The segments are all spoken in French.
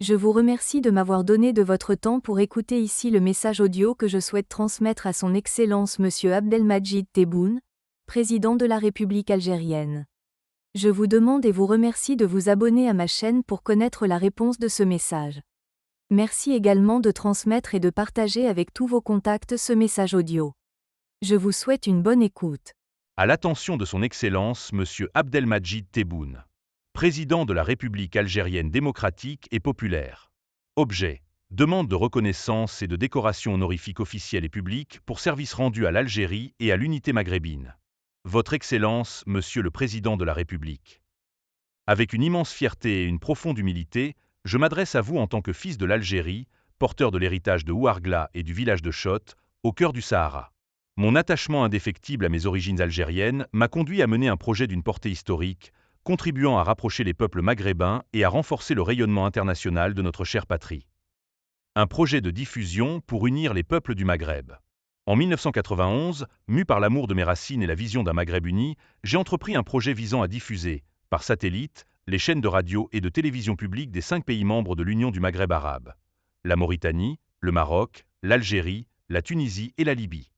Je vous remercie de m'avoir donné de votre temps pour écouter ici le message audio que je souhaite transmettre à son Excellence Monsieur Abdelmadjid Tebboune, président de la République algérienne. Je vous demande et vous remercie de vous abonner à ma chaîne pour connaître la réponse de ce message. Merci également de transmettre et de partager avec tous vos contacts ce message audio. Je vous souhaite une bonne écoute. À l'attention de son Excellence Monsieur Abdelmadjid Tebboune, président de la République algérienne démocratique et populaire. Objet: demande de reconnaissance et de décoration honorifique officielle et publique pour services rendus à l'Algérie et à l'unité maghrébine. Votre Excellence, Monsieur le Président de la République. Avec une immense fierté et une profonde humilité, je m'adresse à vous en tant que fils de l'Algérie, porteur de l'héritage de Ouargla et du village de Chott, au cœur du Sahara. Mon attachement indéfectible à mes origines algériennes m'a conduit à mener un projet d'une portée historique, contribuant à rapprocher les peuples maghrébins et à renforcer le rayonnement international de notre chère patrie. Un projet de diffusion pour unir les peuples du Maghreb. En 1991, mu par l'amour de mes racines et la vision d'un Maghreb uni, j'ai entrepris un projet visant à diffuser, par satellite, les chaînes de radio et de télévision publiques des 5 pays membres de l'Union du Maghreb arabe: la Mauritanie, le Maroc, l'Algérie, la Tunisie et la Libye.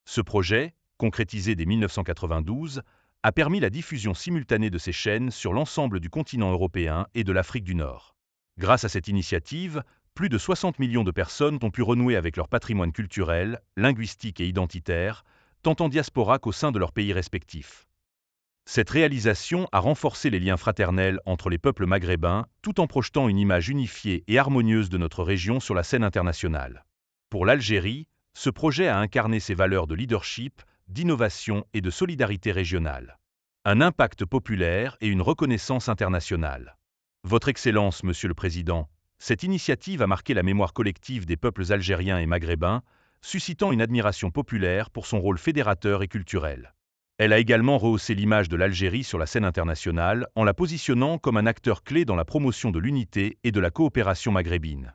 Ce projet, concrétisé dès 1992, a permis la diffusion simultanée de ces chaînes sur l'ensemble du continent européen et de l'Afrique du Nord. Grâce à cette initiative, plus de 60 millions de personnes ont pu renouer avec leur patrimoine culturel, linguistique et identitaire, tant en diaspora qu'au sein de leurs pays respectifs. Cette réalisation a renforcé les liens fraternels entre les peuples maghrébins, tout en projetant une image unifiée et harmonieuse de notre région sur la scène internationale. Pour l'Algérie, ce projet a incarné ses valeurs de leadership, d'innovation et de solidarité régionale. Un impact populaire et une reconnaissance internationale. Votre Excellence, Monsieur le Président, cette initiative a marqué la mémoire collective des peuples algériens et maghrébins, suscitant une admiration populaire pour son rôle fédérateur et culturel. Elle a également rehaussé l'image de l'Algérie sur la scène internationale en la positionnant comme un acteur clé dans la promotion de l'unité et de la coopération maghrébine.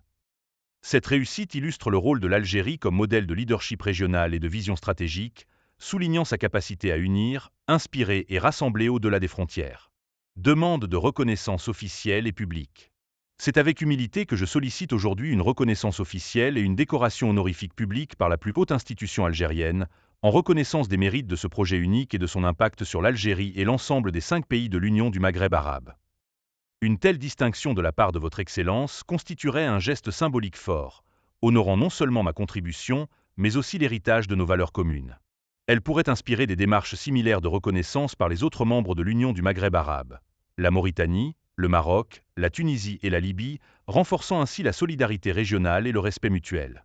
Cette réussite illustre le rôle de l'Algérie comme modèle de leadership régional et de vision stratégique, soulignant sa capacité à unir, inspirer et rassembler au-delà des frontières. Demande de reconnaissance officielle et publique. C'est avec humilité que je sollicite aujourd'hui une reconnaissance officielle et une décoration honorifique publique par la plus haute institution algérienne, en reconnaissance des mérites de ce projet unique et de son impact sur l'Algérie et l'ensemble des 5 pays de l'Union du Maghreb arabe. Une telle distinction de la part de votre Excellence constituerait un geste symbolique fort, honorant non seulement ma contribution, mais aussi l'héritage de nos valeurs communes. Elle pourrait inspirer des démarches similaires de reconnaissance par les autres membres de l'Union du Maghreb arabe, la Mauritanie, le Maroc, la Tunisie et la Libye, renforçant ainsi la solidarité régionale et le respect mutuel.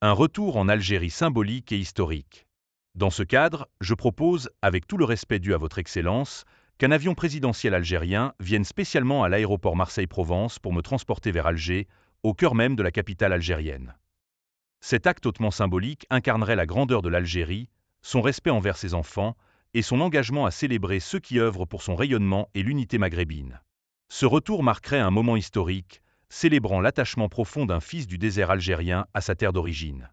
Un retour en Algérie symbolique et historique. Dans ce cadre, je propose, avec tout le respect dû à votre Excellence, qu'un avion présidentiel algérien vienne spécialement à l'aéroport Marseille-Provence pour me transporter vers Alger, au cœur même de la capitale algérienne. Cet acte hautement symbolique incarnerait la grandeur de l'Algérie, son respect envers ses enfants et son engagement à célébrer ceux qui œuvrent pour son rayonnement et l'unité maghrébine. Ce retour marquerait un moment historique, célébrant l'attachement profond d'un fils du désert algérien à sa terre d'origine.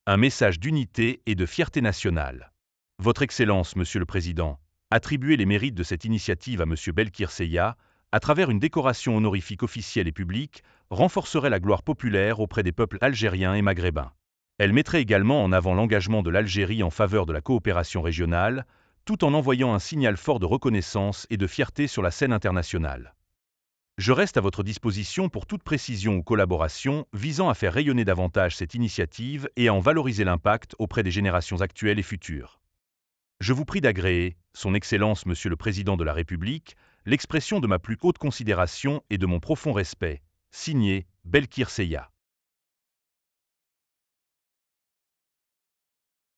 Un message d'unité et de fierté nationale. Votre Excellence, Monsieur le Président, attribuer les mérites de cette initiative à Monsieur Belkir Seya, à travers une décoration honorifique officielle et publique, renforcerait la gloire populaire auprès des peuples algériens et maghrébins. Elle mettrait également en avant l'engagement de l'Algérie en faveur de la coopération régionale, tout en envoyant un signal fort de reconnaissance et de fierté sur la scène internationale. Je reste à votre disposition pour toute précision ou collaboration visant à faire rayonner davantage cette initiative et à en valoriser l'impact auprès des générations actuelles et futures. Je vous prie d'agréer, Son Excellence Monsieur le Président de la République, l'expression de ma plus haute considération et de mon profond respect. Signé, Belkir Seya.